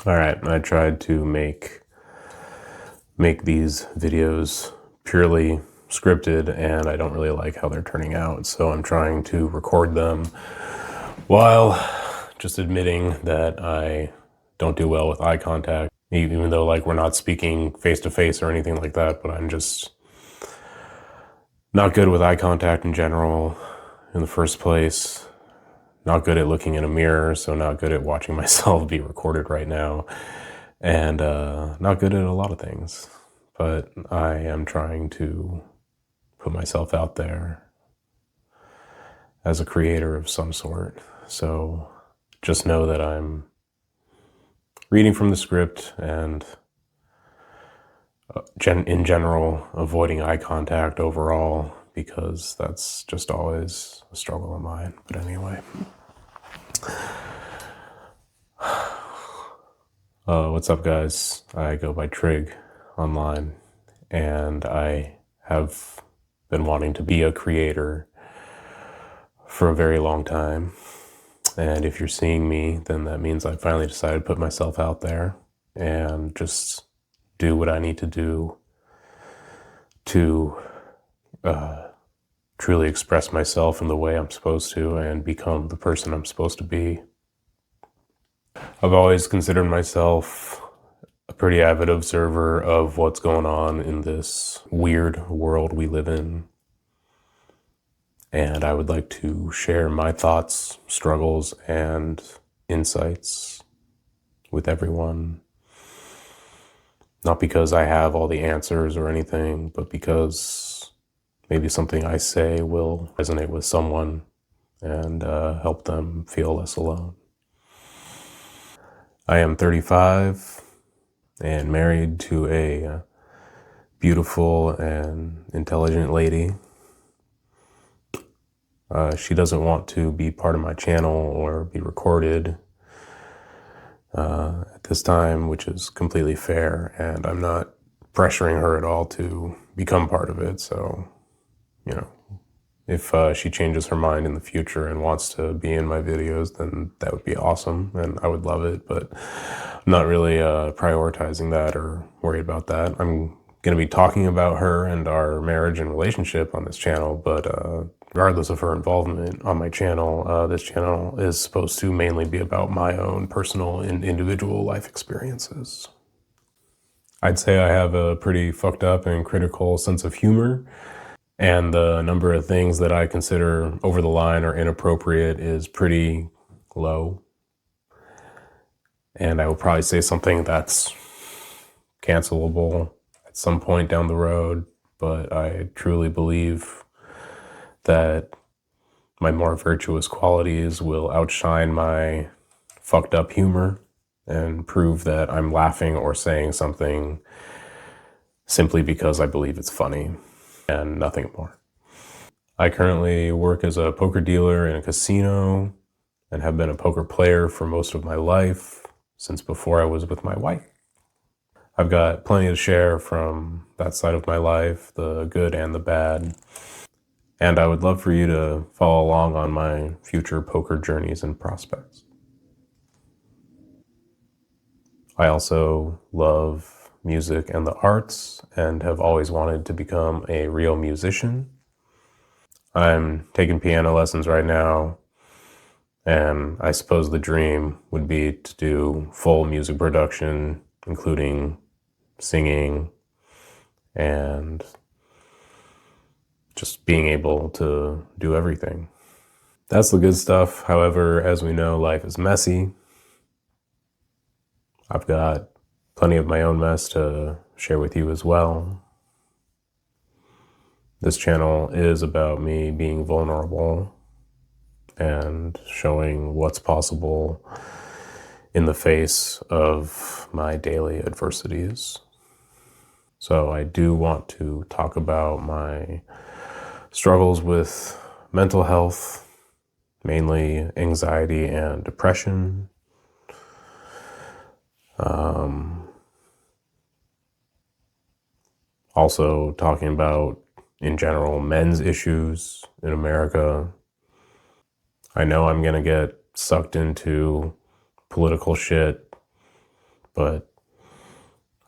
All right, I tried to make these videos purely scripted, and I don't really like how they're turning out. So I'm trying to record them while just admitting that I don't do well with eye contact, even though like we're not speaking face to face or anything like that, but I'm just not good with eye contact in general in the first place. Not good at looking in a mirror, so not good at watching myself be recorded right now. And not good at a lot of things. But I am trying to put myself out there as a creator of some sort. So just know that I'm reading from the script and in general avoiding eye contact overall, because that's just always a struggle of mine. But anyway. What's up, guys? I go by Trig online, and I have been wanting to be a creator for a very long time. And if you're seeing me, then that means I finally decided to put myself out there and just do what I need to do to truly express myself in the way I'm supposed to and become the person I'm supposed to be. I've always considered myself a pretty avid observer of what's going on in this weird world we live in. And I would like to share my thoughts, struggles, and insights with everyone. Not because I have all the answers or anything, but because maybe something I say will resonate with someone and help them feel less alone. I am 35 and married to a beautiful and intelligent lady. She doesn't want to be part of my channel or be recorded at this time, which is completely fair, and I'm not pressuring her at all to become part of it. So, you know, if she changes her mind in the future and wants to be in my videos, then that would be awesome, and I would love it, but I'm not really prioritizing that or worried about that. I'm going to be talking about her and our marriage and relationship on this channel, but regardless of her involvement on my channel, this channel is supposed to mainly be about my own personal and individual life experiences. I'd say I have a pretty fucked up and critical sense of humor, and the number of things that I consider over the line or inappropriate is pretty low. And I will probably say something that's cancelable at some point down the road, but I truly believe that my more virtuous qualities will outshine my fucked up humor and prove that I'm laughing or saying something simply because I believe it's funny and nothing more. I currently work as a poker dealer in a casino and have been a poker player for most of my life, since before I was with my wife. I've got plenty to share from that side of my life, the good and the bad. And I would love for you to follow along on my future poker journeys and prospects. I also love music and the arts and have always wanted to become a real musician. I'm taking piano lessons right now, and I suppose the dream would be to do full music production, including singing and just being able to do everything. That's the good stuff. However, as we know, life is messy. I've got plenty of my own mess to share with you as well. This channel is about me being vulnerable and showing what's possible in the face of my daily adversities. So I do want to talk about my struggles with mental health, mainly anxiety and depression. Also talking about, in general, men's issues in America. I know I'm going to get sucked into political shit but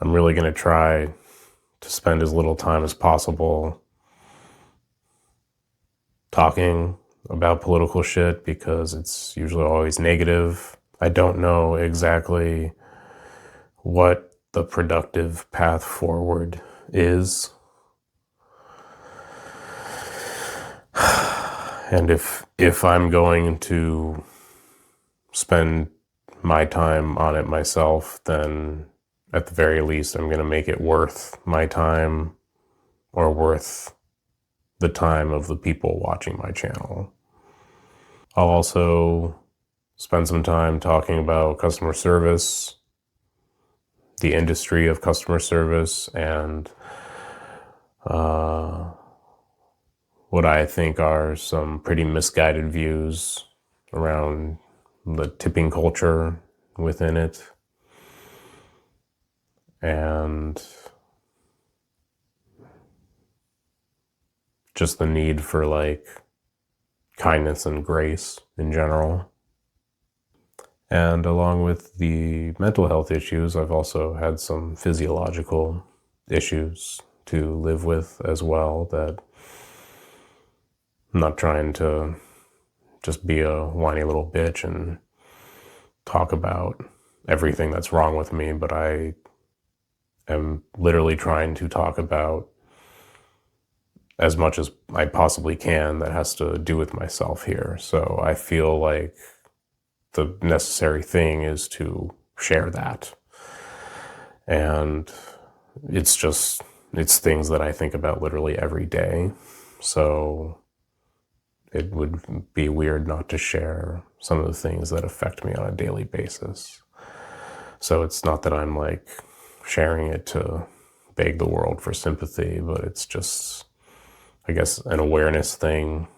I'm really going to try to spend as little time as possible talking about political shit because it's usually always negative. I don't know exactly what the productive path forward is. And if I'm going to spend my time on it myself, then at the very least, I'm going to make it worth my time or worth the time of the people watching my channel. I'll also spend some time talking about customer service, the industry of customer service, and what I think are some pretty misguided views around the tipping culture within it, and just the need for like kindness and grace in general. And along with the mental health issues, I've also had some physiological issues to live with as well, that I'm not trying to just be a whiny little bitch and talk about everything that's wrong with me, but I am literally trying to talk about as much as I possibly can that has to do with myself here. So I feel like the necessary thing is to share that. And it's things that I think about literally every day. So it would be weird not to share some of the things that affect me on a daily basis. So it's not that I'm like sharing it to beg the world for sympathy, but it's just, I guess, an awareness thing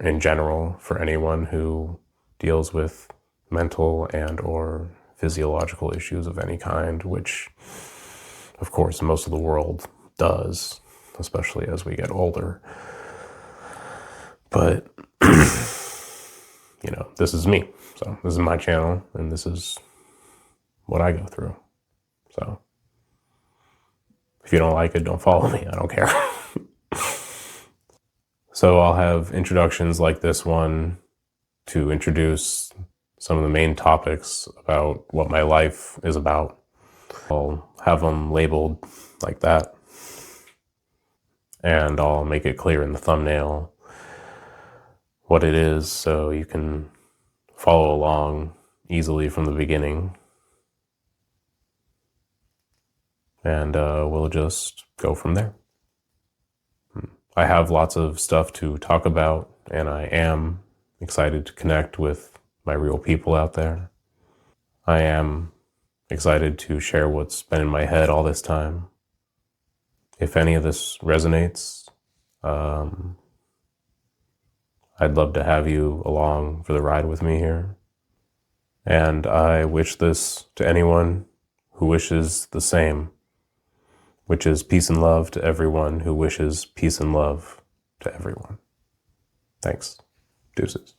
in general for anyone who deals with mental and or physiological issues of any kind, which of course most of the world does, especially as we get older. But this is me. So this is my channel and this is what I go through. So if you don't like it, don't follow me. I don't care. So I'll have introductions like this one to introduce some of the main topics about what my life is about. I'll have them labeled like that, and I'll make it clear in the thumbnail what it is so you can follow along easily from the beginning. And we'll just go from there. I have lots of stuff to talk about, and I am excited to connect with my real people out there. I am excited to share what's been in my head all this time. If any of this resonates, I'd love to have you along for the ride with me here. And I wish this to anyone who wishes the same, which is peace and love to everyone who wishes peace and love to everyone. Thanks. Deuces.